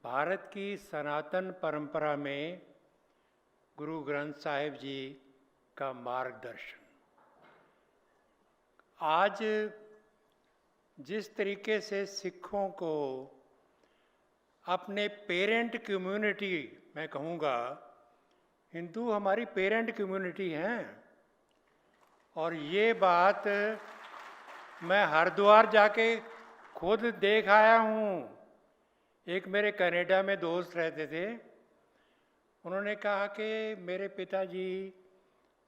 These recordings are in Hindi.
भारत की सनातन परंपरा में गुरु ग्रंथ साहिब जी का मार्गदर्शन आज जिस तरीके से सिखों को अपने पेरेंट कम्युनिटी, मैं कहूँगा हिंदू हमारी पेरेंट कम्युनिटी हैं, और ये बात मैं हरिद्वार जाके खुद देख आया हूँ। एक मेरे कनाडा में दोस्त रहते थे, उन्होंने कहा कि मेरे पिताजी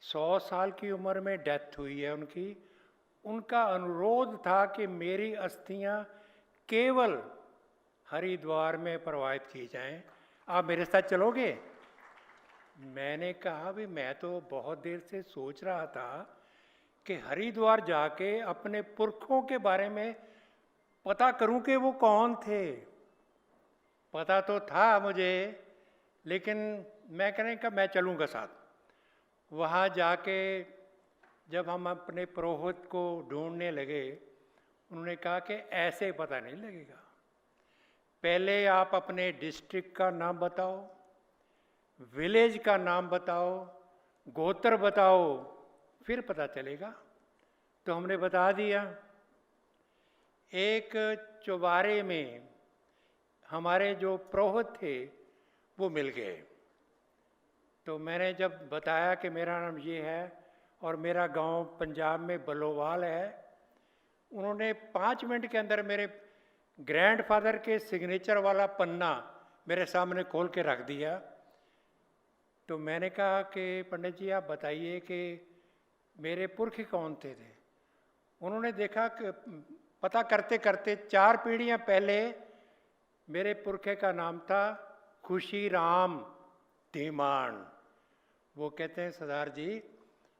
100 साल की उम्र में डेथ हुई है उनकी। उनका अनुरोध था कि मेरी अस्थियां केवल हरिद्वार में प्रवाहित की जाएं, आप मेरे साथ चलोगे? मैंने कहा भी मैं तो बहुत देर से सोच रहा था कि हरिद्वार जाके अपने पुरखों के बारे में पता करूं कि वो कौन थे। पता तो था मुझे, लेकिन मैं कहने का मैं चलूँगा साथ। वहाँ जाके जब हम अपने पुरोहित को ढूंढने लगे, उन्होंने कहा कि ऐसे पता नहीं लगेगा, पहले आप अपने डिस्ट्रिक्ट का नाम बताओ, विलेज का नाम बताओ, गोत्र बताओ, फिर पता चलेगा। तो हमने बता दिया। एक चौबारे में हमारे जो पुरोहित थे वो मिल गए। तो मैंने जब बताया कि मेरा नाम ये है और मेरा गांव पंजाब में बलोवाल है, उन्होंने 5 मिनट के अंदर मेरे ग्रैंडफादर के सिग्नेचर वाला पन्ना मेरे सामने खोल के रख दिया। तो मैंने कहा कि पंडित जी आप बताइए कि मेरे पुरख कौन थे। उन्होंने देखा कि पता करते करते 4 पीढ़ियां पहले मेरे पुरखे का नाम था खुशी राम धीमान। वो कहते हैं सरदार जी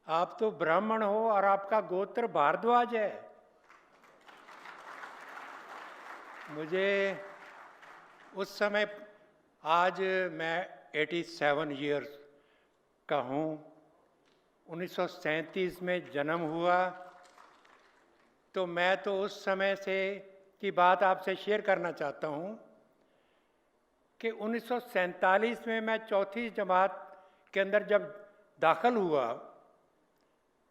आप तो ब्राह्मण हो और आपका गोत्र भारद्वाज है। मुझे उस समय, आज मैं 87 ईयर्स का हूँ, 1937 में जन्म हुआ, तो मैं तो उस समय से की बात आपसे शेयर करना चाहता हूँ कि 1947 में मैं चौथी जमात के अंदर जब दाखिल हुआ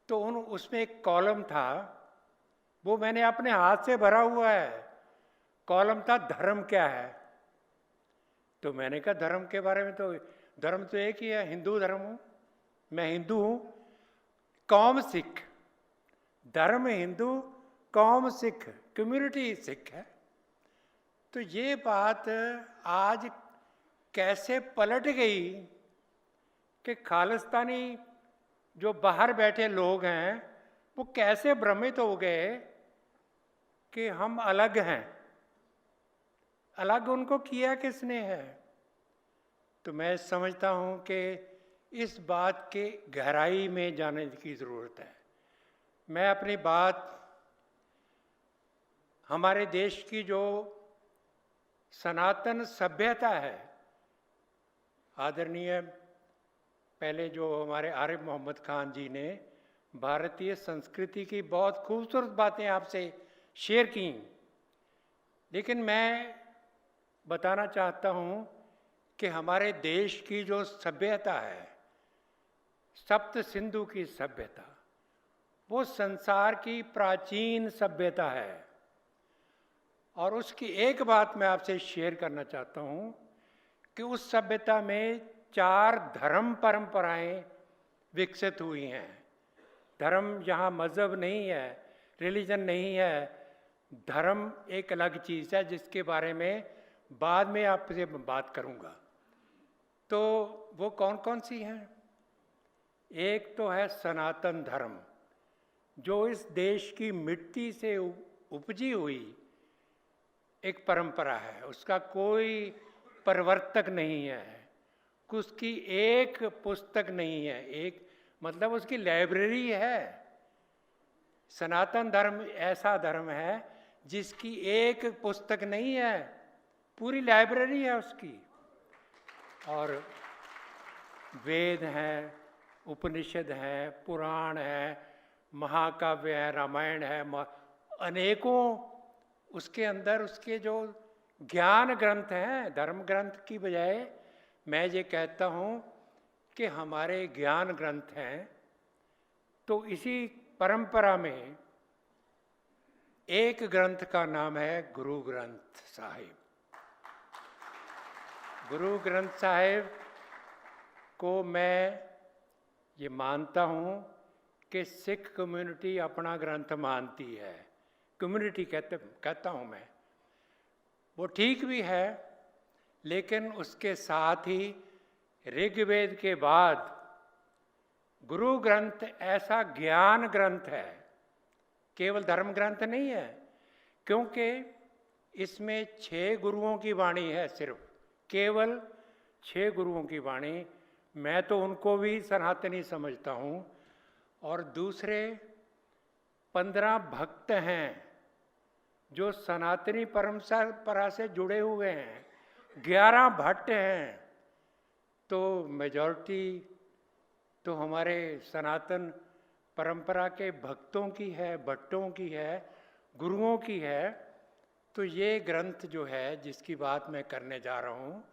तो उसमें एक कॉलम था, वो मैंने अपने हाथ से भरा हुआ है। कॉलम था धर्म क्या है। तो मैंने कहा धर्म के बारे में तो धर्म तो एक ही है, हिंदू धर्म हूँ, मैं हिंदू हूँ। कौम सिख, धर्म हिंदू, कौम सिख, कम्युनिटी सिख है। तो ये बात आज कैसे पलट गई कि खालिस्तानी जो बाहर बैठे लोग हैं वो कैसे भ्रमित हो गए कि हम अलग हैं। अलग उनको किया किसने है? तो मैं समझता हूं कि इस बात के गहराई में जाने की ज़रूरत है। मैं अपनी बात हमारे देश की जो सनातन सभ्यता है, आदरणीय पहले जो हमारे आरिफ मोहम्मद खान जी ने भारतीय संस्कृति की बहुत खूबसूरत बातें आपसे शेयर की, लेकिन मैं बताना चाहता हूँ कि हमारे देश की जो सभ्यता है, सप्त सिंधु की सभ्यता, वो संसार की प्राचीन सभ्यता है। और उसकी एक बात मैं आपसे शेयर करना चाहता हूँ कि उस सभ्यता में 4 धर्म परंपराएं विकसित हुई हैं। धर्म यहाँ मज़हब नहीं है, रिलीजन नहीं है, धर्म एक अलग चीज़ है जिसके बारे में बाद में आपसे बात करूँगा। तो वो कौन कौन सी हैं? एक तो है सनातन धर्म, जो इस देश की मिट्टी से उपजी हुई एक परंपरा है, उसका कोई परिवर्तक नहीं है, उसकी एक पुस्तक नहीं है, एक मतलब उसकी लाइब्रेरी है। सनातन धर्म ऐसा धर्म है जिसकी एक पुस्तक नहीं है, पूरी लाइब्रेरी है उसकी। और वेद हैं, उपनिषद हैं, पुराण है, महाकाव्य है, रामायण है, अनेकों उसके अंदर उसके जो ज्ञान ग्रंथ हैं, धर्म ग्रंथ की बजाय मैं ये कहता हूँ कि हमारे ज्ञान ग्रंथ हैं। तो इसी परंपरा में एक ग्रंथ का नाम है गुरु ग्रंथ साहिब। गुरु ग्रंथ साहिब को मैं ये मानता हूँ कि सिख कम्युनिटी अपना ग्रंथ मानती है। कम्युनिटी कहता हूँ मैं, वो ठीक भी है, लेकिन उसके साथ ही ऋग्वेद के बाद गुरु ग्रंथ ऐसा ज्ञान ग्रंथ है, केवल धर्म ग्रंथ नहीं है, क्योंकि इसमें 6 गुरुओं की वाणी है, सिर्फ केवल 6 गुरुओं की वाणी। मैं तो उनको भी सनातनी समझता हूँ। और दूसरे 15 भक्त हैं जो सनातनी परंपरा से जुड़े हुए हैं, 11 भट्ट हैं। तो मेजॉरिटी तो हमारे सनातन परंपरा के भक्तों की है, भट्टों की है, गुरुओं की है। तो ये ग्रंथ जो है जिसकी बात मैं करने जा रहा हूँ,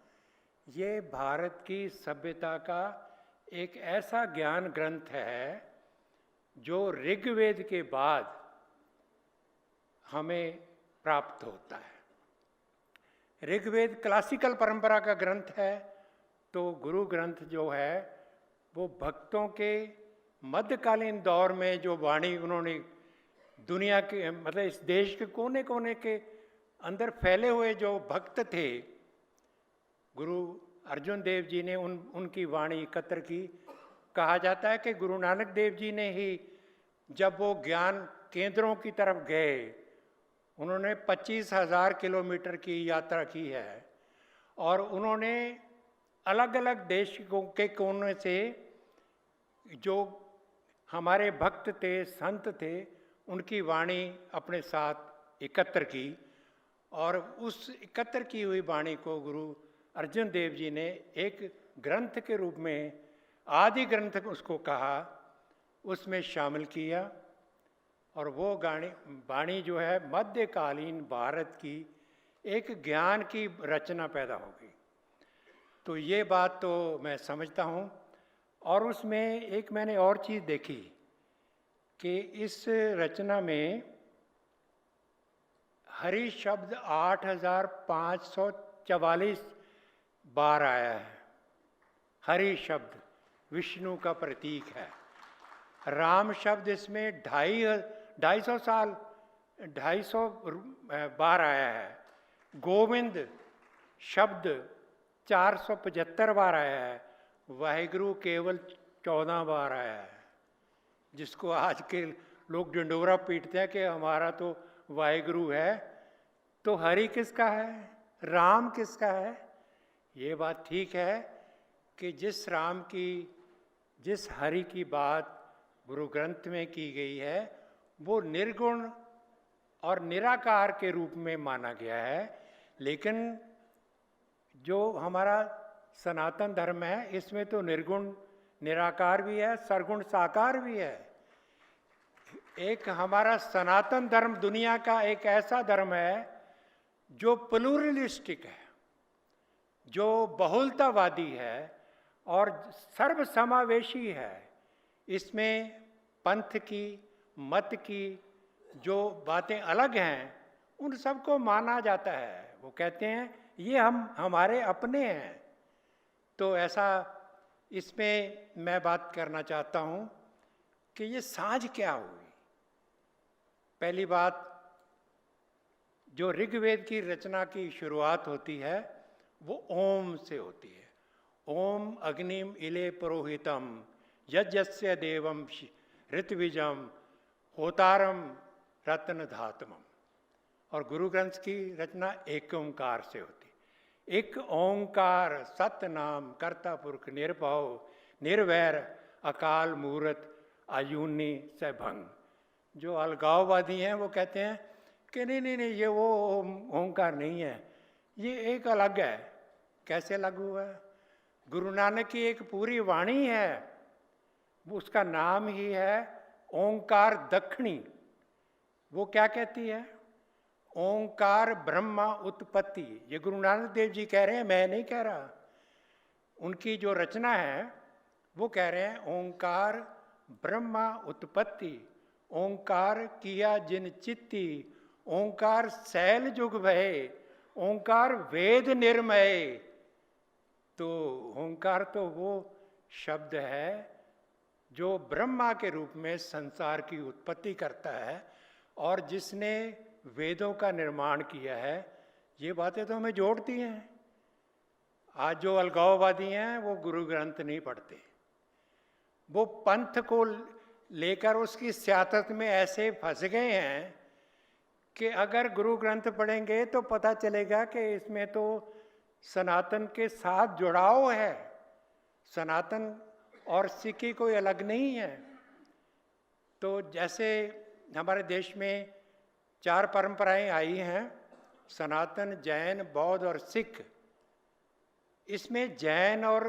ये भारत की सभ्यता का एक ऐसा ज्ञान ग्रंथ है जो ऋग्वेद के बाद हमें प्राप्त होता है। ऋग्वेद क्लासिकल परंपरा का ग्रंथ है, तो गुरु ग्रंथ जो है वो भक्तों के मध्यकालीन दौर में जो वाणी उन्होंने दुनिया के, मतलब इस देश के कोने कोने के अंदर फैले हुए जो भक्त थे, गुरु अर्जुन देव जी ने उनकी वाणी एकत्र की। कहा जाता है कि गुरु नानक देव जी ने ही, जब वो ज्ञान केंद्रों की तरफ गए, उन्होंने 25,000 किलोमीटर की यात्रा की है और उन्होंने अलग अलग देश के कोने से जो हमारे भक्त थे, संत थे, उनकी वाणी अपने साथ एकत्र की और उस एकत्र की हुई वाणी को गुरु अर्जुन देव जी ने एक ग्रंथ के रूप में, आदि ग्रंथ उसको कहा, उसमें शामिल किया। और वो वाणी जो है मध्यकालीन भारत की एक ज्ञान की रचना पैदा होगी। तो ये बात तो मैं समझता हूँ। और उसमें एक मैंने और चीज़ देखी कि इस रचना में हरि शब्द 8,544 बार आया है। हरि शब्द विष्णु का प्रतीक है। राम शब्द इसमें 250 बार आया है। गोविंद शब्द 475 बार आया है। वाहिगुरु केवल 14 बार आया है, जिसको आज के लोग ढिंडोरा पीटते हैं कि हमारा तो वाहिगुरु है। तो हरि किसका है, राम किसका है? ये बात ठीक है कि जिस राम की, जिस हरि की बात गुरु ग्रंथ में की गई है, वो निर्गुण और निराकार के रूप में माना गया है। लेकिन जो हमारा सनातन धर्म है, इसमें तो निर्गुण निराकार भी है, सरगुण साकार भी है। एक हमारा सनातन धर्म दुनिया का एक ऐसा धर्म है जो प्लूरलिस्टिक है, जो बहुलतावादी है और सर्वसमावेशी है। इसमें पंथ की, मत की जो बातें अलग हैं, उन सबको माना जाता है। वो कहते हैं ये हमारे अपने हैं। तो ऐसा इसमें मैं बात करना चाहता हूँ कि ये साँझ क्या हुई। पहली बात, जो ऋग्वेद की रचना की शुरुआत होती है वो ओम से होती है। ओम अग्निम इले पुरोहितम यज्ञस्य देवम ऋत्विजम होतारम रत्न धातमम। और गुरु ग्रंथ की रचना एक ओंकार से होती है। एक ओंकार सतनाम कर्ता पुरख निर्भव निर्वैर अकाल मूर्त आयुनि से भंग। जो अलगाववादी हैं वो कहते हैं कि नहीं, ये वो ओंकार नहीं है, ये एक अलग है। कैसे अलग हुआ है? गुरु नानक की एक पूरी वाणी है, उसका नाम ही है ओंकार दक्षिणी। वो क्या कहती है? ओंकार ब्रह्मा उत्पत्ति, ये गुरु नानक देव जी कह रहे हैं, मैं नहीं कह रहा। उनकी जो रचना है वो कह रहे हैं ओंकार ब्रह्मा उत्पत्ति, ओंकार किया जिन चित्ती, ओंकार सैल जुग भये, ओंकार वेद निर्मय। तो ओंकार तो वो शब्द है जो ब्रह्मा के रूप में संसार की उत्पत्ति करता है और जिसने वेदों का निर्माण किया है। ये बातें तो हमें जोड़ती हैं। आज जो अलगाववादी हैं वो गुरु ग्रंथ नहीं पढ़ते, वो पंथ को लेकर उसकी सियासत में ऐसे फंस गए हैं कि अगर गुरु ग्रंथ पढ़ेंगे तो पता चलेगा कि इसमें तो सनातन के साथ जुड़ाव है, सनातन और सिक्की कोई अलग नहीं है। तो जैसे हमारे देश में 4 परंपराएं आई हैं, सनातन, जैन, बौद्ध और सिख। इसमें जैन और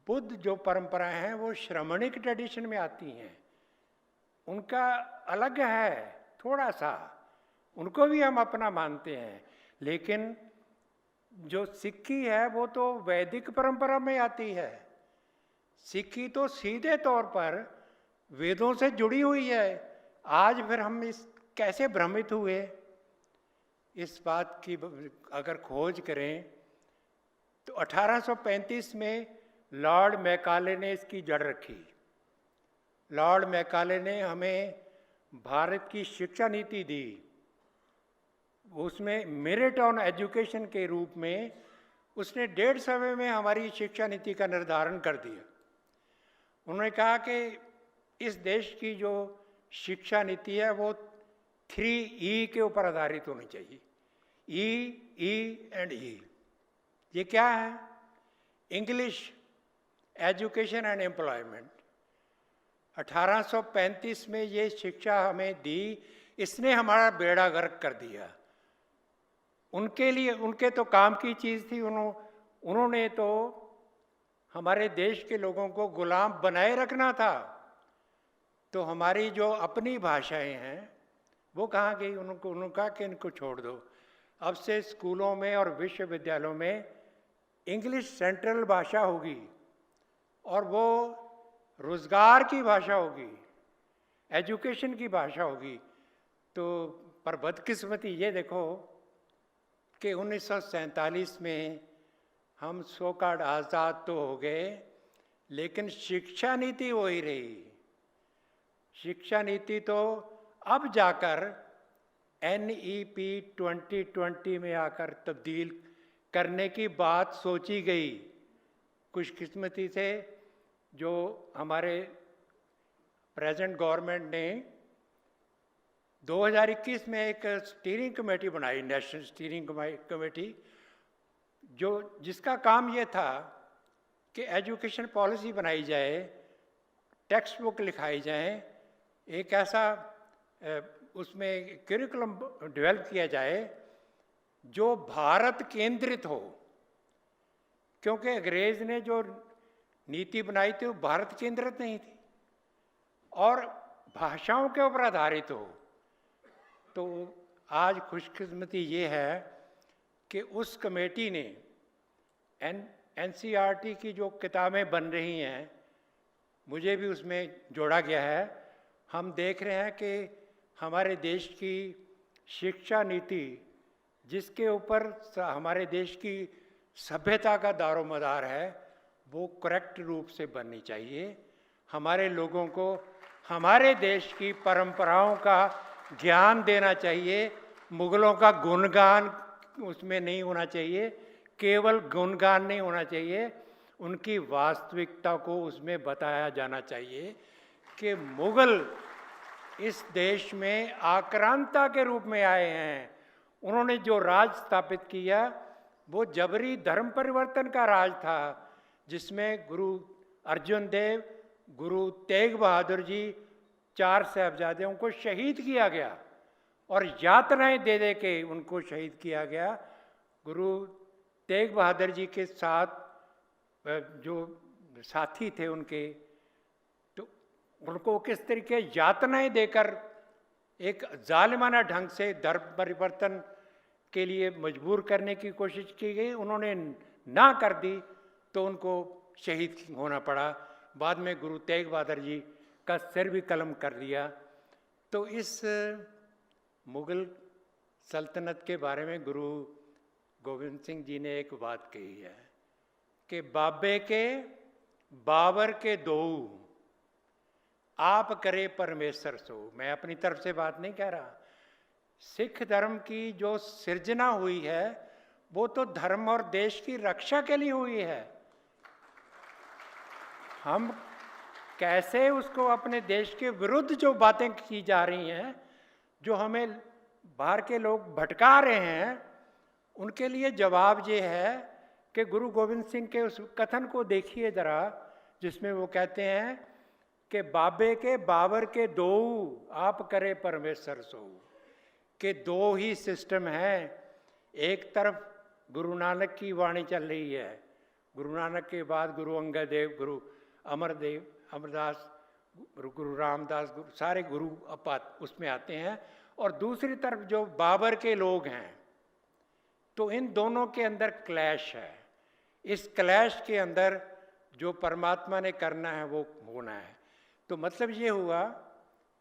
बुद्ध जो परंपराएं हैं वो श्रमणिक ट्रेडिशन में आती हैं, उनका अलग है थोड़ा सा, उनको भी हम अपना मानते हैं। लेकिन जो सिक्खी है वो तो वैदिक परंपरा में आती है। सिक्खी तो सीधे तौर पर वेदों से जुड़ी हुई है। आज फिर हम इस कैसे भ्रमित हुए इस बात की अगर खोज करें तो 1835 में लॉर्ड मैकाले ने इसकी जड़ रखी। लॉर्ड मैकाले ने हमें भारत की शिक्षा नीति दी, उसमें मेरिट ऑन एजुकेशन के रूप में उसने 1.5 समय में हमारी शिक्षा नीति का निर्धारण कर दिया। उन्होंने कहा कि इस देश की जो शिक्षा नीति है वो 3 E के ऊपर आधारित होनी चाहिए। E and E। ये क्या है? English, education and employment. 1835 में ये शिक्षा हमें दी, इसने हमारा बेड़ा गर्क कर दिया। उनके लिए, उनके तो काम की चीज़ थी, उन्होंने तो हमारे देश के लोगों को गुलाम बनाए रखना था। तो हमारी जो अपनी भाषाएं हैं वो कहाँ गई? उन्होंने कहा कि इनको छोड़ दो। अब से स्कूलों में और विश्वविद्यालयों में इंग्लिश सेंट्रल भाषा होगी और वो रोजगार की भाषा होगी, एजुकेशन की भाषा होगी। तो पर बदकिस्मती ये देखो कि 1947 में हम सो-कॉल्ड आज़ाद तो हो गए, लेकिन शिक्षा नीति वही रही। शिक्षा नीति तो अब जाकर NEP 2020 में आकर तब्दील करने की बात सोची गई। खुशकिस्मती से जो हमारे प्रेजेंट गवर्नमेंट ने 2021 में एक स्टीयरिंग कमेटी बनाई, नेशनल स्टीयरिंग कमेटी, जिसका काम ये था कि एजुकेशन पॉलिसी बनाई जाए, टेक्स्ट बुक लिखाई जाए, एक ऐसा उसमें करिकुलम डेवलप किया जाए जो भारत केंद्रित हो। क्योंकि अंग्रेज ने जो नीति बनाई थी वो भारत केंद्रित नहीं थी और भाषाओं के ऊपर आधारित हो। तो आज खुशकिस्मती ये है कि उस कमेटी ने NCERT की जो किताबें बन रही हैं, मुझे भी उसमें जोड़ा गया है। हम देख रहे हैं कि हमारे देश की शिक्षा नीति, जिसके ऊपर हमारे देश की सभ्यता का दारोमदार है, वो करेक्ट रूप से बननी चाहिए। हमारे लोगों को हमारे देश की परंपराओं का ज्ञान देना चाहिए। मुगलों का गुणगान उसमें नहीं होना चाहिए, केवल गुणगान नहीं होना चाहिए, उनकी वास्तविकता को उसमें बताया जाना चाहिए कि मुगल इस देश में आक्रांता के रूप में आए हैं। उन्होंने जो राज स्थापित किया वो जबरी धर्म परिवर्तन का राज था, जिसमें गुरु अर्जुन देव, गुरु तेग बहादुर जी, 4 साहिबजादों को शहीद किया गया और यातनाएं दे दे के उनको शहीद किया गया। गुरु तेग बहादुर जी के साथ जो साथी थे उनके, तो उनको किस तरीके यातनाएं देकर एक जालिमाना ढंग से धर्म परिवर्तन के लिए मजबूर करने की कोशिश की गई, उन्होंने ना कर दी तो उनको शहीद होना पड़ा। बाद में गुरु तेग बहादुर जी का सिर भी कलम कर दिया। तो इस मुगल सल्तनत के बारे में गुरु गोविंद सिंह जी ने एक बात कही है कि बाबे के बाबर के दो आप करे परमेश्वर सो। मैं अपनी तरफ से बात नहीं कह रहा। सिख धर्म की जो सृजना हुई है वो तो धर्म और देश की रक्षा के लिए हुई है। हम कैसे उसको अपने देश के विरुद्ध जो बातें की जा रही हैं, जो हमें बाहर के लोग भटका रहे हैं, उनके लिए जवाब ये है कि गुरु गोविंद सिंह के उस कथन को देखिए जरा, जिसमें वो कहते हैं कि बाबे के बाबर के दो आप करे परमेश्वर सो। के दो ही सिस्टम हैं। एक तरफ गुरु नानक की वाणी चल रही है, गुरु नानक के बाद गुरु अंगद देव, गुरु अमरदेव, अमरदास, गुरु रामदास, गुरु सारे गुरु उसमें आते हैं। और दूसरी तरफ जो बाबर के लोग हैं, तो इन दोनों के अंदर क्लैश है। इस क्लैश के अंदर जो परमात्मा ने करना है वो होना है। तो मतलब ये हुआ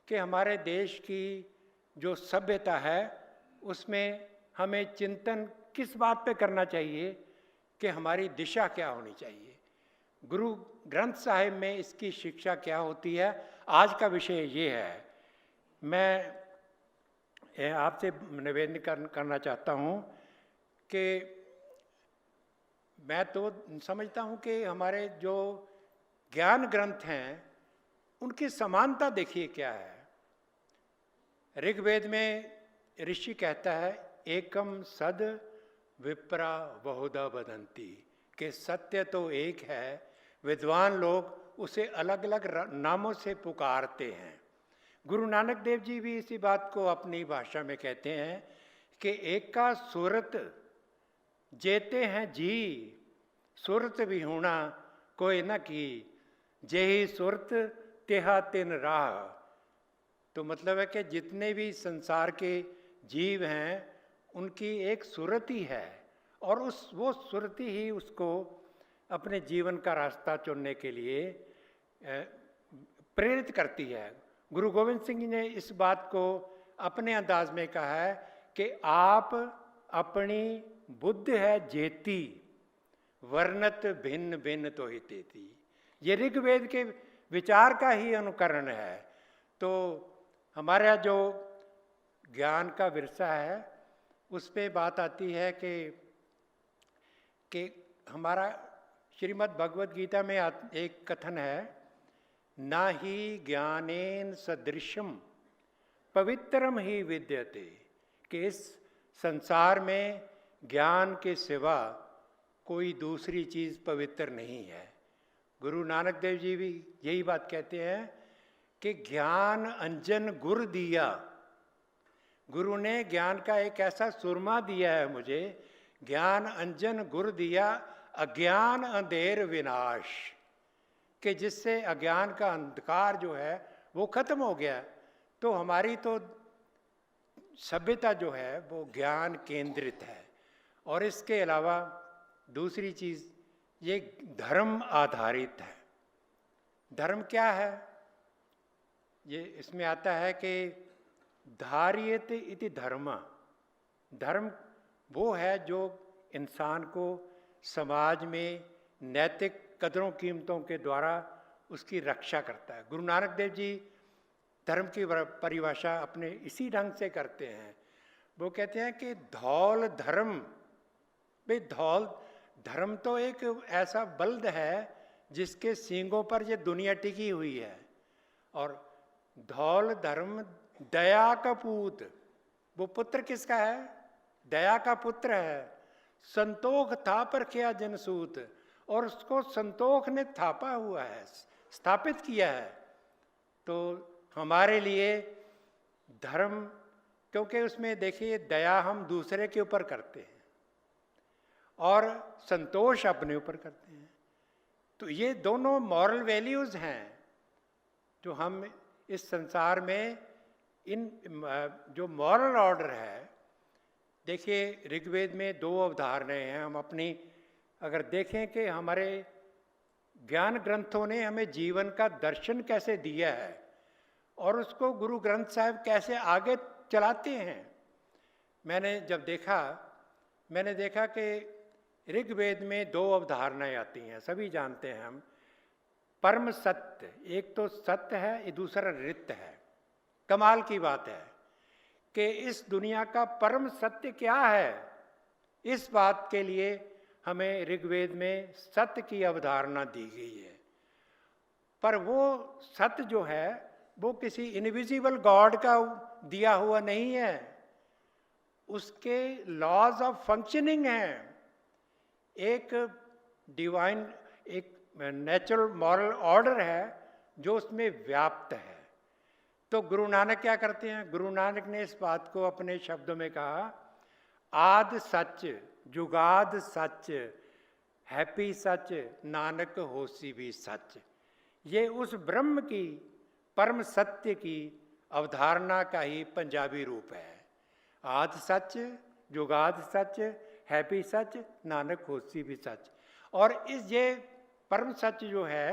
कि हमारे देश की जो सभ्यता है उसमें हमें चिंतन किस बात पे करना चाहिए कि हमारी दिशा क्या होनी चाहिए, गुरु ग्रंथ साहिब में इसकी शिक्षा क्या होती है। आज का विषय ये है। मैं आपसे निवेदन करना चाहता हूँ कि मैं तो समझता हूँ कि हमारे जो ज्ञान ग्रंथ हैं उनकी समानता देखिए क्या है। ऋग्वेद में ऋषि कहता है एकम सद विप्रा बहुधा बदंती, कि सत्य तो एक है, विद्वान लोग उसे अलग अलग नामों से पुकारते हैं। गुरु नानक देव जी भी इसी बात को अपनी भाषा में कहते हैं कि एक का सूरत जेते हैं जी, सूरत भी होना कोई न की, जेही सूरत तेहा तिन राह। तो मतलब है कि जितने भी संसार के जीव हैं उनकी एक सुरति है, और वो सुरति ही उसको अपने जीवन का रास्ता चुनने के लिए प्रेरित करती है। गुरु गोविंद सिंह जी ने इस बात को अपने अंदाज में कहा है कि आप अपनी बुद्ध है जेती, वर्णत भिन्न भिन्न तो ही तेती। ये ऋग्वेद के विचार का ही अनुकरण है। तो हमारा जो ज्ञान का विरसा है उस पे बात आती है कि हमारा श्रीमद् भगवद गीता में एक कथन है, ना ही ज्ञानेन सदृशम पवित्रम ही विद्यते, कि इस संसार में ज्ञान के सिवा कोई दूसरी चीज़ पवित्र नहीं है। गुरु नानक देव जी भी यही बात कहते हैं कि ज्ञान अंजन गुर दिया। गुरु ने ज्ञान का एक ऐसा सुरमा दिया है मुझे, ज्ञान अंजन गुर दिया, अज्ञान अंधेर विनाश, कि जिससे अज्ञान का अंधकार जो है वो खत्म हो गया। तो हमारी तो सभ्यता जो है वो ज्ञान केंद्रित है। और इसके अलावा दूसरी चीज़ ये धर्म आधारित है। धर्म क्या है? ये इसमें आता है कि धार्यत इति धर्म। धर्म वो है जो इंसान को समाज में नैतिक कदरों कीमतों के द्वारा उसकी रक्षा करता है। गुरु नानक देव जी धर्म की परिभाषा अपने इसी ढंग से करते हैं। वो कहते हैं कि धौल धर्म, भाई धौल धर्म तो एक ऐसा बल्द है जिसके सींगों पर ये दुनिया टिकी हुई है। और धौल धर्म दया का पूत, वो पुत्र किसका है? दया का पुत्र है। संतोख था पर किया जनसूत, और उसको संतोख ने थापा हुआ है, स्थापित किया है। तो हमारे लिए धर्म, क्योंकि उसमें देखिए दया हम दूसरे के ऊपर करते हैं और संतोष अपने ऊपर करते हैं। तो ये दोनों मॉरल वैल्यूज़ हैं जो हम इस संसार में जो मॉरल ऑर्डर है, देखिए ऋग्वेद में 2 अवधारणाएं हैं। हम अपनी अगर देखें कि हमारे ज्ञान ग्रंथों ने हमें जीवन का दर्शन कैसे दिया है और उसको गुरु ग्रंथ साहिब कैसे आगे चलाते हैं। मैंने देखा कि ऋग्वेद में 2 अवधारणाएं आती हैं, सभी जानते हैं हम। परम सत्य, एक तो सत्य है, दूसरा रित है। कमाल की बात है कि इस दुनिया का परम सत्य क्या है, इस बात के लिए हमें ऋग्वेद में सत्य की अवधारणा दी गई है। पर वो सत्य जो है वो किसी इनविजिबल गॉड का दिया हुआ नहीं है, उसके लॉज ऑफ फंक्शनिंग हैं। एक डिवाइन, एक नेचुरल मॉरल ऑर्डर है जो उसमें व्याप्त है। तो गुरु नानक क्या करते हैं? गुरु नानक ने इस बात को अपने शब्दों में कहा, आद सच जुगाद सच, हैप्पी सच नानक होसी भी सच। ये उस ब्रह्म की, परम सत्य की अवधारणा का ही पंजाबी रूप है। आद सच जुगाद सच, हैप्पी सच नानक होसी भी सच। और ये परम सच जो है,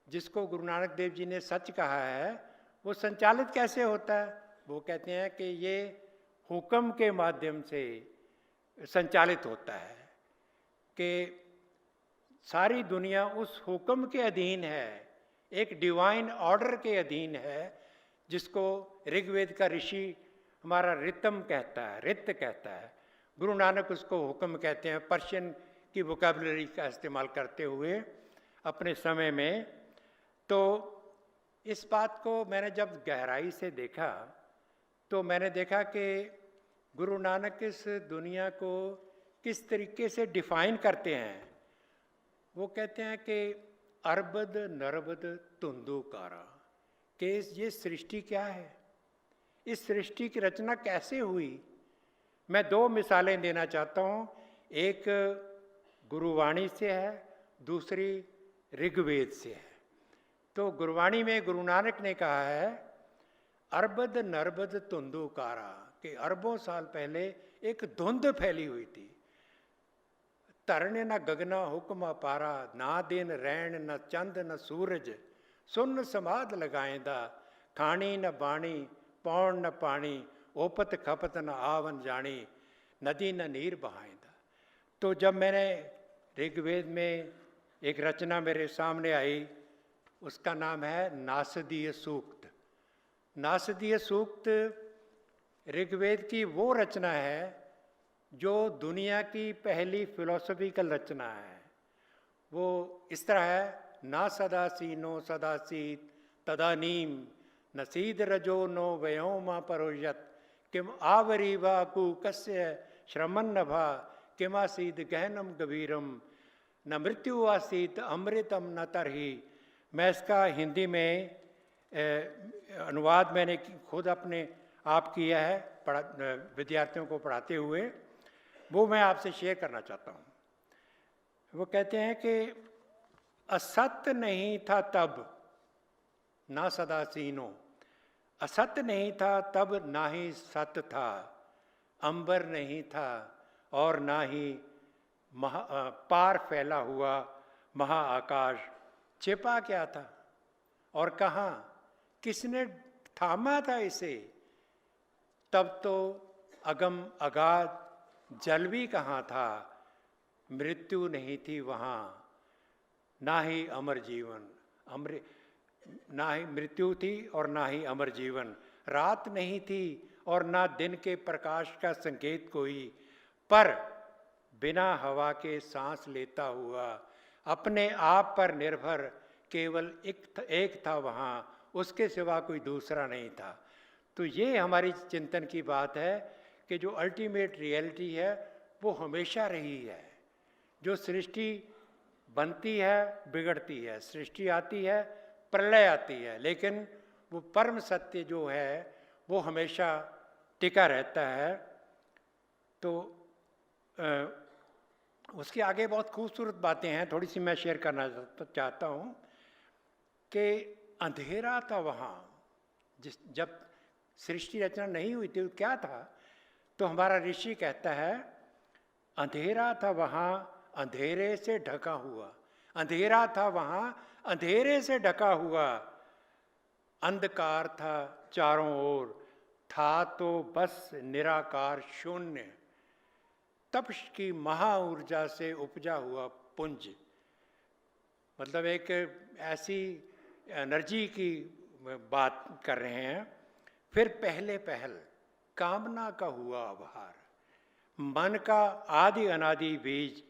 जिसको गुरु नानक देव जी ने सच कहा है, वो संचालित कैसे होता है? वो कहते हैं कि ये हुक्म के माध्यम से संचालित होता है, कि सारी दुनिया उस हुक्म के अधीन है, एक डिवाइन ऑर्डर के अधीन है, जिसको ऋग्वेद का ऋषि हमारा रितम कहता है, रित कहता है। गुरु नानक उसको हुक्म कहते हैं, पर्शियन की वोकैबुलरी का इस्तेमाल करते हुए अपने समय में। तो इस बात को मैंने जब गहराई से देखा तो मैंने देखा कि गुरु नानक इस दुनिया को किस तरीके से डिफाइन करते हैं। वो कहते हैं कि अरबद नरबद तुंदुकारा, कि ये सृष्टि क्या है, इस सृष्टि की रचना कैसे हुई। मैं 2 मिसालें देना चाहता हूँ, एक गुरुवाणी से है, दूसरी ऋग्वेद से है। तो गुरुवाणी में गुरु नानक ने कहा है, अरबद नरबद तुंदुकारा, कि अरबों साल पहले एक धुंध फैली हुई थी। तरने न गगना हुक्म पारा, ना दिन रैन न चंद न सूरज, सुन समाध लगाएंदा, खानी न बाणी पौन न पानी, ओपत खपत न आवन जानी, नदी न नीर बहाएंदा। तो जब मैंने ऋग्वेद में एक रचना मेरे सामने आई, उसका नाम है नासदीय सूक्त। नासदीय सूक्त ऋग्वेद की वो रचना है जो दुनिया की पहली फिलोसॉफिकल रचना है। वो इस तरह है, ना सदासीनो सदासीत तदानीम, नसीद रजो नो व्योमा परोयत, किम आवरीवा कस्य श्रमन नभा, किमासीद गहनम गभीरम, न मृत्यु आसीत अमृतम न तरही। मैं इसका हिंदी में अनुवाद मैंने खुद अपने आप किया है, विद्यार्थियों को पढ़ाते हुए, वो मैं आपसे शेयर करना चाहता हूँ। वो कहते हैं कि असत्य नहीं था तब ना सदासीनो, असत्य नहीं था तब ना ही सत्य था, अंबर नहीं था और ना ही पार फैला हुआ महाआकाश। छिपा क्या था और कहाँ, किसने थामा था इसे? तब तो अगम अगाध जल भी कहाँ था, मृत्यु नहीं थी वहाँ, ना ही अमर जीवन, ना ही मृत्यु थी और ना ही अमर जीवन। रात नहीं थी और ना दिन के प्रकाश का संकेत कोई, पर बिना हवा के सांस लेता हुआ अपने आप पर निर्भर केवल एक था वहाँ, उसके सिवा कोई दूसरा नहीं था। तो ये हमारी चिंतन की बात है कि जो अल्टीमेट रियलिटी है वो हमेशा रही है। जो सृष्टि बनती है बिगड़ती है, सृष्टि आती है प्रलय आती है, लेकिन वो परम सत्य जो है वो हमेशा टिका रहता है। तो उसके आगे बहुत खूबसूरत बातें हैं, थोड़ी सी मैं शेयर करना चाहता हूँ कि अंधेरा था वहाँ जब सृष्टि रचना नहीं हुई थी, क्या था? तो हमारा ऋषि कहता है, अंधेरा था वहाँ अंधेरे से ढका हुआ, अंधेरा था वहाँ अंधेरे से ढका हुआ, अंधकार था चारों ओर, था तो बस निराकार शून्य, तपश की महा ऊर्जा से उपजा हुआ पुंज। मतलब एक ऐसी एनर्जी की बात कर रहे हैं। फिर पहले पहल कामना का हुआ आभार, मन का आदि अनादि बीज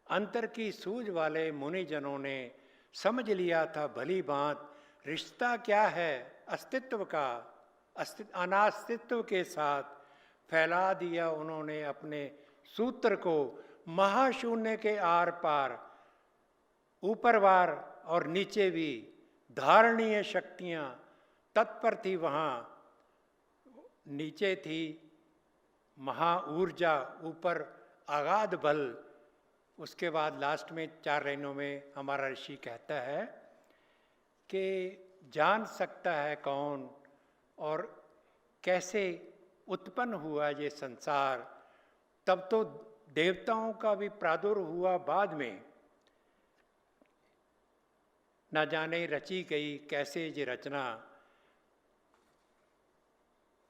अंतर की सूझ वाले मुनिजनों ने समझ लिया था भली बात, रिश्ता क्या है अस्तित्व का, अनास्तित्व के साथ फैला दिया उन्होंने अपने सूत्र को महाशून्य के आर पार, ऊपरवार और नीचे भी धारणीय शक्तियां तत्पर थी। वहाँ नीचे थी महा ऊर्जा, ऊपर अगाध बल। उसके बाद लास्ट में 4 लाइनों में हमारा ऋषि कहता है कि जान सकता है कौन और कैसे उत्पन्न हुआ ये संसार। तब तो देवताओं का भी प्रादुर्भाव हुआ बाद में, न जाने रची गई कैसे ये रचना,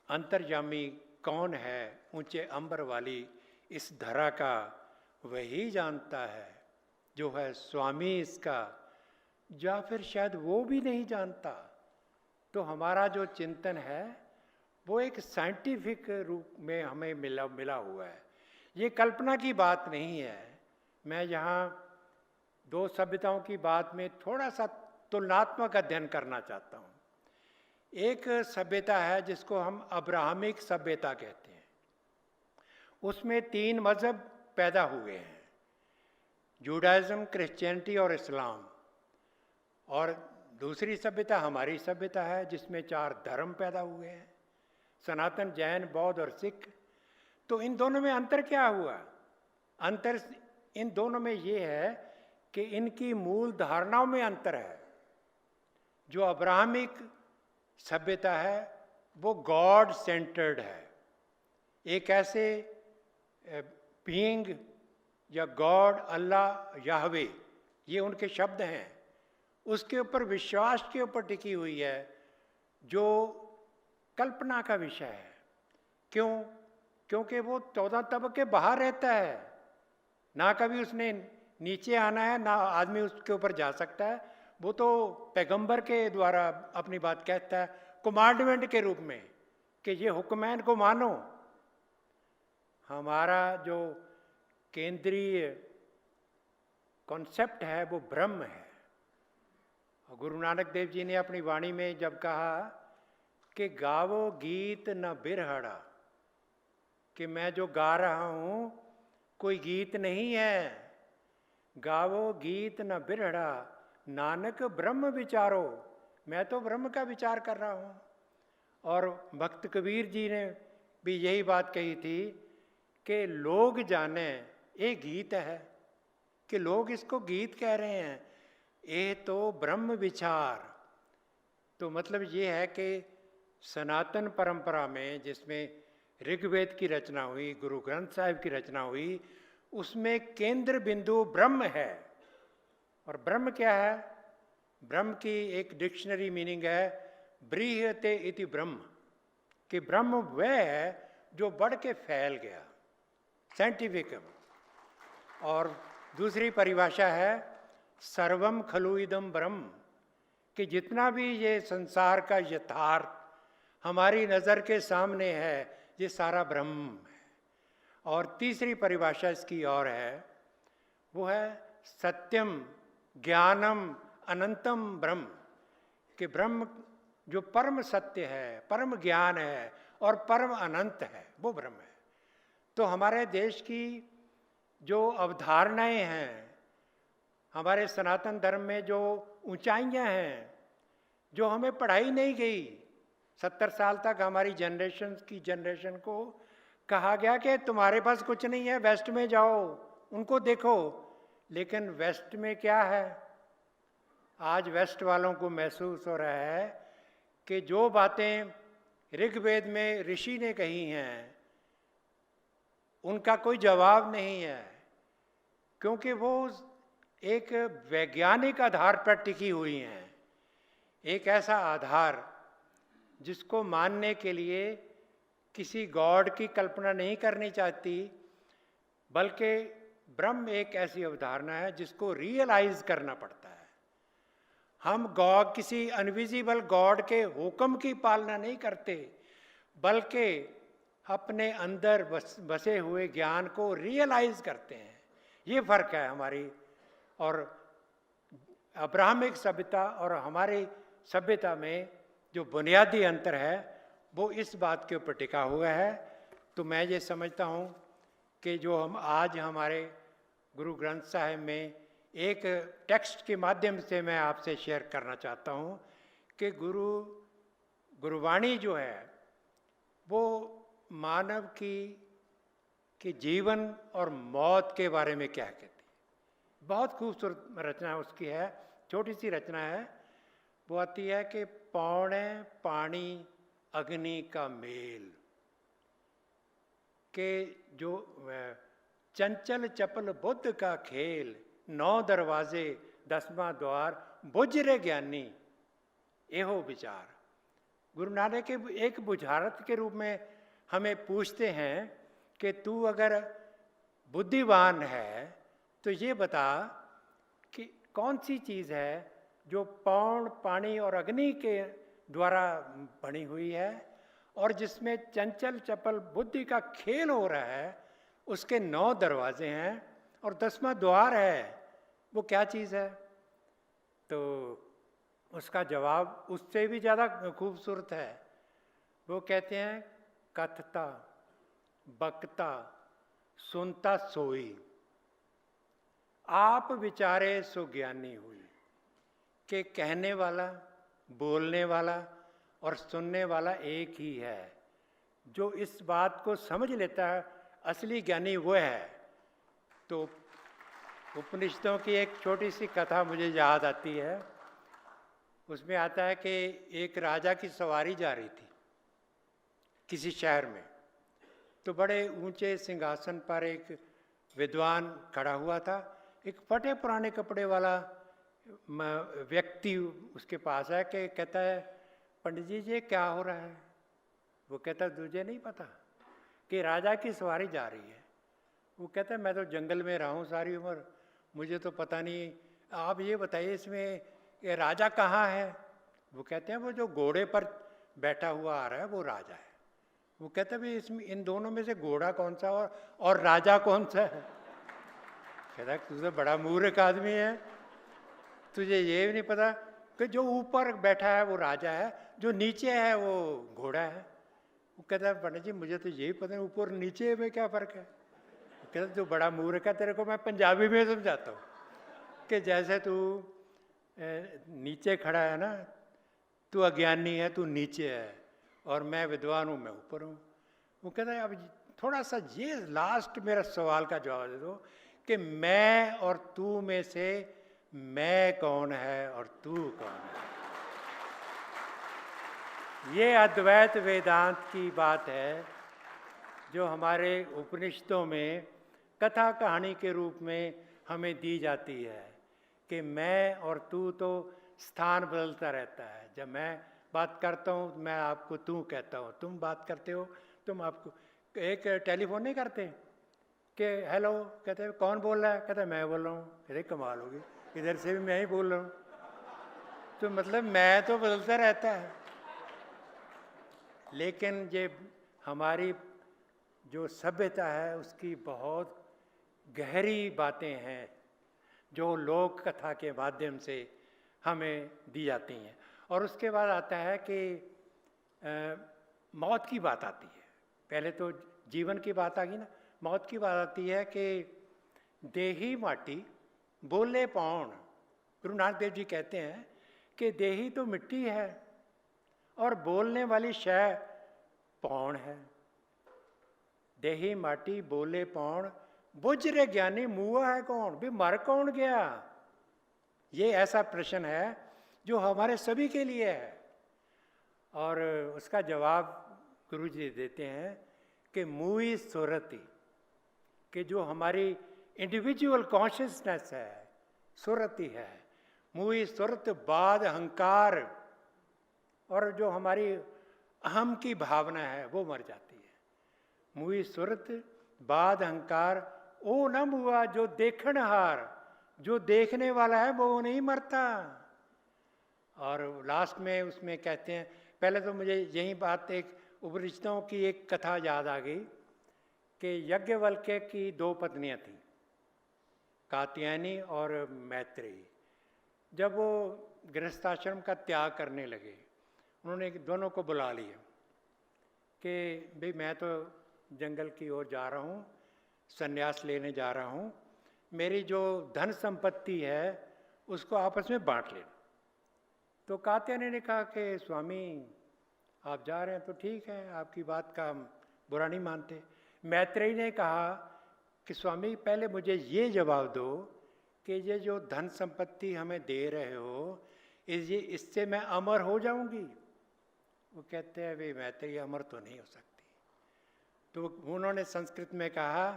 अंतर्यामी कौन है ऊंचे अंबर वाली इस धरा का, वही जानता है जो है स्वामी इसका, या फिर शायद वो भी नहीं जानता। तो हमारा जो चिंतन है वो एक साइंटिफिक रूप में हमें मिला हुआ है, ये कल्पना की बात नहीं है। मैं यहाँ 2 सभ्यताओं की बात में थोड़ा सा तुलनात्मक अध्ययन करना चाहता हूँ। एक सभ्यता है जिसको हम अब्राहमिक सभ्यता कहते हैं, उसमें 3 मजहब पैदा हुए हैं, जूडाइज्म, क्रिश्चियनिटी और इस्लाम। और दूसरी सभ्यता हमारी सभ्यता है जिसमें 4 धर्म पैदा हुए हैं, सनातन, जैन, बौद्ध और सिख। तो इन दोनों में अंतर क्या हुआ? अंतर इन दोनों में ये है कि इनकी मूल धारणाओं में अंतर है। जो अब्राहमिक सभ्यता है वो गॉड सेंटर्ड है, एक ऐसे बीइंग या गॉड, अल्लाह, याहवे, ये उनके शब्द हैं, उसके ऊपर विश्वास के ऊपर टिकी हुई है, जो कल्पना का विषय है। क्यों? क्योंकि वो 14 तबके बाहर रहता है, ना कभी उसने नीचे आना है, ना आदमी उसके ऊपर जा सकता है। वो तो पैगंबर के द्वारा अपनी बात कहता है, कमांडमेंट के रूप में, कि ये हुक्मैन को मानो। हमारा जो केंद्रीय कॉन्सेप्ट है वो ब्रह्म है। और गुरु नानक देव जी ने अपनी वाणी में जब कहा कि गावो गीत न बिरहड़ा, कि मैं जो गा रहा हूँ कोई गीत नहीं है, गावो गीत न बिरहड़ा, नानक ब्रह्म विचारो, मैं तो ब्रह्म का विचार कर रहा हूँ। और भक्त कबीर जी ने भी यही बात कही थी कि लोग जाने ये गीत है, कि लोग इसको गीत कह रहे हैं, ये तो ब्रह्म विचार। तो मतलब ये है कि सनातन परंपरा में जिसमें ऋग्वेद की रचना हुई, गुरु ग्रंथ साहिब की रचना हुई, उसमें केंद्र बिंदु ब्रह्म है। और ब्रह्म क्या है? ब्रह्म की एक डिक्शनरी मीनिंग है ब्रीहते इति ब्रह्म, कि ब्रह्म वह है जो बढ़ के फैल गया, साइंटिफिक। और दूसरी परिभाषा है सर्वम खलु इदम ब्रह्म, कि जितना भी ये संसार का यथार्थ हमारी नज़र के सामने है ये सारा ब्रह्म है। और तीसरी परिभाषा इसकी और है, वो है सत्यम ज्ञानम अनंतम ब्रह्म, कि ब्रह्म जो परम सत्य है, परम ज्ञान है और परम अनंत है, वो ब्रह्म है। तो हमारे देश की जो अवधारणाएं हैं, हमारे सनातन धर्म में जो ऊंचाइयां हैं, जो हमें पढ़ाई नहीं गई, 70 साल तक हमारी जनरेशन को कहा गया कि तुम्हारे पास कुछ नहीं है, वेस्ट में जाओ, उनको देखो। लेकिन वेस्ट में क्या है? आज वेस्ट वालों को महसूस हो रहा है कि जो बातें ऋग्वेद में ऋषि ने कही हैं, उनका कोई जवाब नहीं है, क्योंकि वो एक वैज्ञानिक आधार पर टिकी हुई हैं। एक ऐसा आधार जिसको मानने के लिए किसी गॉड की कल्पना नहीं करनी चाहती, बल्कि ब्रह्म एक ऐसी अवधारणा है जिसको रियलाइज करना पड़ता है। हम गॉड, किसी अनविजिबल गॉड के हुक्म की पालना नहीं करते, बल्कि अपने अंदर बसे हुए ज्ञान को रियलाइज करते हैं। ये फर्क है हमारी और अब्राहमिक सभ्यता और हमारी सभ्यता में जो बुनियादी अंतर है वो इस बात के ऊपर टिका हुआ है। तो मैं ये समझता हूँ कि जो हम आज हमारे गुरु ग्रंथ साहिब में एक टेक्स्ट के माध्यम से मैं आपसे शेयर करना चाहता हूँ कि गुरुवाणी जो है वो मानव की जीवन और मौत के बारे में क्या कहती है। बहुत खूबसूरत रचना उसकी है, छोटी सी रचना है। वो आती है कि पौने पानी अग्नि का मेल, के जो चंचल चपल बुद्ध का खेल, 9 दरवाजे 10वां द्वार बुझ रे ज्ञानी एहो विचार। गुरु नानक के एक बुझारत के रूप में हमें पूछते हैं कि तू अगर बुद्धिमान है तो ये बता कि कौन सी चीज़ है जो पौन पानी और अग्नि के द्वारा बनी हुई है और जिसमें चंचल चपल बुद्धि का खेल हो रहा है। उसके 9 दरवाजे हैं और 10वां द्वार है, वो क्या चीज़ है? तो उसका जवाब उससे भी ज़्यादा खूबसूरत है। वो कहते हैं कथता बकता सुनता सोई, आप विचारे सो ज्ञानी हुई। कि कहने वाला, बोलने वाला और सुनने वाला एक ही है। जो इस बात को समझ लेता है असली ज्ञानी वो है। तो उपनिषदों की एक छोटी सी कथा मुझे याद आती है। उसमें आता है कि एक राजा की सवारी जा रही थी किसी शहर में। तो बड़े ऊंचे सिंहासन पर एक विद्वान खड़ा हुआ था। एक फटे पुराने कपड़े वाला व्यक्ति उसके पास है कि कहता है, पंडित जी ये क्या हो रहा है? वो कहता है तुझे नहीं पता कि राजा की सवारी जा रही है? वो कहता है मैं तो जंगल में रहा हूँ सारी उम्र, मुझे तो पता नहीं। आप ये बताइए इसमें ये राजा कहाँ है? वो कहते हैं वो जो घोड़े पर बैठा हुआ आ रहा है वो राजा है। वो कहता है भाई इसमें इन दोनों में से घोड़ा कौन सा और राजा कौन सा है? कहता है तू तो बड़ा मूर्ख आदमी है, तुझे ये भी नहीं पता कि जो ऊपर बैठा है वो राजा है, जो नीचे है वो घोड़ा है। वो कहता है पंडित जी मुझे तो यही पता नहीं ऊपर नीचे में क्या फ़र्क है। कहता है तू बड़ा मूर्ख है, तेरे को मैं पंजाबी में समझाता हूँ कि जैसे तू नीचे खड़ा है ना, तू अज्ञानी है, तू नीचे है और मैं विद्वान हूँ, मैं ऊपर हूँ। वो कहता है अब थोड़ा सा ये लास्ट मेरा सवाल का जवाब दे दो कि मैं और तू में से मैं कौन है और तू कौन है? ये अद्वैत वेदांत की बात है जो हमारे उपनिषदों में कथा कहानी के रूप में हमें दी जाती है कि मैं और तू तो स्थान बदलता रहता है। जब मैं बात करता हूँ मैं आपको तू कहता हूँ, तुम बात करते हो तुम आपको। एक टेलीफोन नहीं करते कि हेलो, कहते हैं कौन बोल रहा है? कहते हैं मैं बोल रहा हूँ। अरे कमाल होगी, इधर से भी मैं ही बोल रहा हूँ। तो मतलब मैं तो बदलता रहता है। लेकिन ये हमारी जो सभ्यता है उसकी बहुत गहरी बातें हैं जो लोक कथा के माध्यम से हमें दी जाती हैं। और उसके बाद आता है कि मौत की बात आती है। पहले तो जीवन की बात आ गई ना, मौत की बात आती है कि देही माटी बोले पौन। गुरु नानक देव जी कहते हैं कि देही तो मिट्टी है और बोलने वाली शय पौन है। देही माटी बोले पौन बुझ रे ज्ञानी मुआ है कौन? भी मर कौन गया? ये ऐसा प्रश्न है जो हमारे सभी के लिए है और उसका जवाब गुरु जी देते हैं कि मुई सुरति, कि जो हमारी इंडिविजुअल कॉन्शियसनेस है सुरति है, मुई सुरत बाद अहंकार, और जो हमारी अहम की भावना है वो मर जाती है। मुई सुरत बाद अहंकार ओ न मुआ, जो देखनहार, जो देखने वाला है वो नहीं मरता। और लास्ट में उसमें कहते हैं, पहले तो मुझे यही बात, एक उपनिषदों की एक कथा याद आ गई कि यज्ञवल्क्य की 2 पत्नियां थीं, कात्यायनी और मैत्रेयी। जब वो गृहस्थाश्रम का त्याग करने लगे, उन्होंने दोनों को बुला लिया कि भाई मैं तो जंगल की ओर जा रहा हूँ, संन्यास लेने जा रहा हूँ, मेरी जो धन संपत्ति है उसको आपस में बांट लेना। तो कात्यायनी ने कहा कि स्वामी आप जा रहे हैं तो ठीक है, आपकी बात का हम बुरा नहीं मानते। मैत्रेयी ने कहा कि स्वामी पहले मुझे ये जवाब दो कि ये जो धन संपत्ति हमें दे रहे हो, इससे मैं अमर हो जाऊंगी? वो कहते हैं भाई मैत्रेयी अमर तो नहीं हो सकती। तो उन्होंने संस्कृत में कहा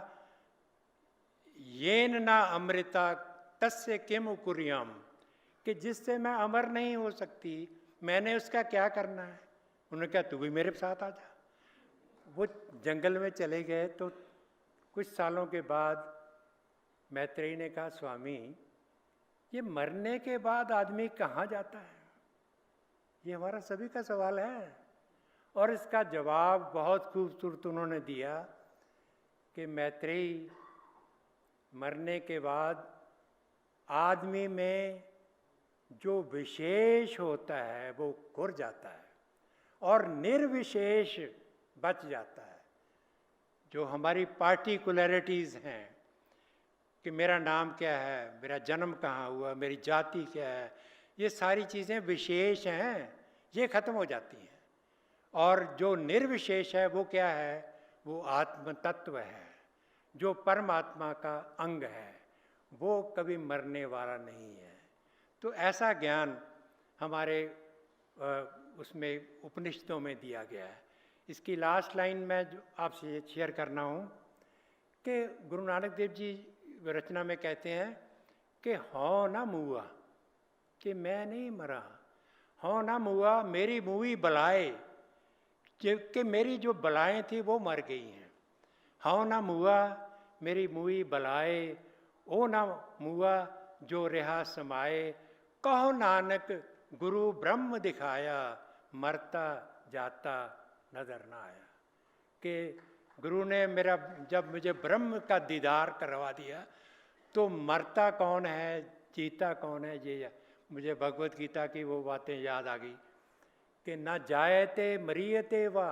येन ना अमृता तस्य किम कुर्याम, कि जिससे मैं अमर नहीं हो सकती मैंने उसका क्या करना है। उन्होंने कहा तू भी मेरे साथ आ जा। वो जंगल में चले गए। तो कुछ सालों के बाद मैत्रेयी ने कहा स्वामी ये मरने के बाद आदमी कहाँ जाता है, ये हमारा सभी का सवाल है। और इसका जवाब बहुत खूबसूरत उन्होंने दिया कि मैत्रेयी, मरने के बाद आदमी में जो विशेष होता है वो खुर जाता है और निर्विशेष बच जाता है। जो हमारी पार्टिकुलरिटीज़ हैं कि मेरा नाम क्या है, मेरा जन्म कहाँ हुआ, मेरी जाति क्या है, ये सारी चीज़ें विशेष हैं, ये खत्म हो जाती हैं। और जो निर्विशेष है वो क्या है, वो आत्म तत्व है, जो परमात्मा का अंग है, वो कभी मरने वाला नहीं है। तो ऐसा ज्ञान हमारे उसमें उपनिषदों में दिया गया है। इसकी लास्ट लाइन मैं जो आपसे शेयर करना हूँ कि गुरु नानक देव जी रचना में कहते हैं कि हौ ना मुआ, कि मैं नहीं मरा, हौ ना मुआ मेरी मुई बलाए, कि मेरी जो बलाएं थी वो मर गई हैं। हौ ना मुआ मेरी मुई बलाए, ओ ना मुआ जो रहा समाए, कहो नानक गुरु ब्रह्म दिखाया, मरता जाता नजर ना आया। कि गुरु ने मेरा जब मुझे ब्रह्म का दीदार करवा दिया तो मरता कौन है जीता कौन है, ये मुझे भगवत गीता की वो बातें याद आ गई कि न जायते मरीयते वा,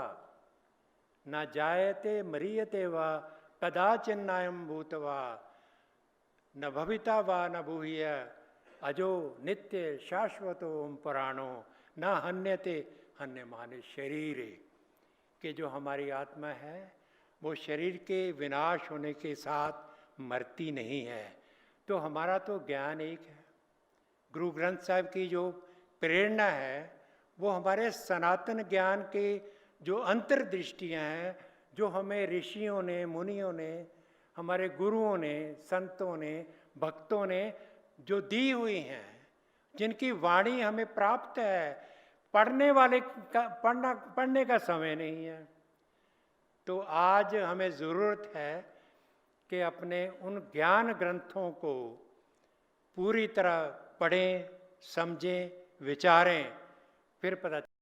न जायते मरीयते वा, कदाचिन्नायम भूतवा, न भविता वा न भूय, अजो नित्य शाश्वतो ओम पुराणो, न हन्यते हन्यमाने शरीरे। कि जो हमारी आत्मा है वो शरीर के विनाश होने के साथ मरती नहीं है। तो हमारा तो ज्ञान एक है। गुरु ग्रंथ साहिब की जो प्रेरणा है वो हमारे सनातन ज्ञान के जो अंतर्दृष्टियाँ हैं, जो हमें ऋषियों ने, मुनियों ने, हमारे गुरुओं ने, संतों ने, भक्तों ने जो दी हुई हैं, जिनकी वाणी हमें प्राप्त है, पढ़ने वाले का पढ़ने का समय नहीं है। तो आज हमें ज़रूरत है कि अपने उन ज्ञान ग्रंथों को पूरी तरह पढ़ें, समझें, विचारें, फिर पता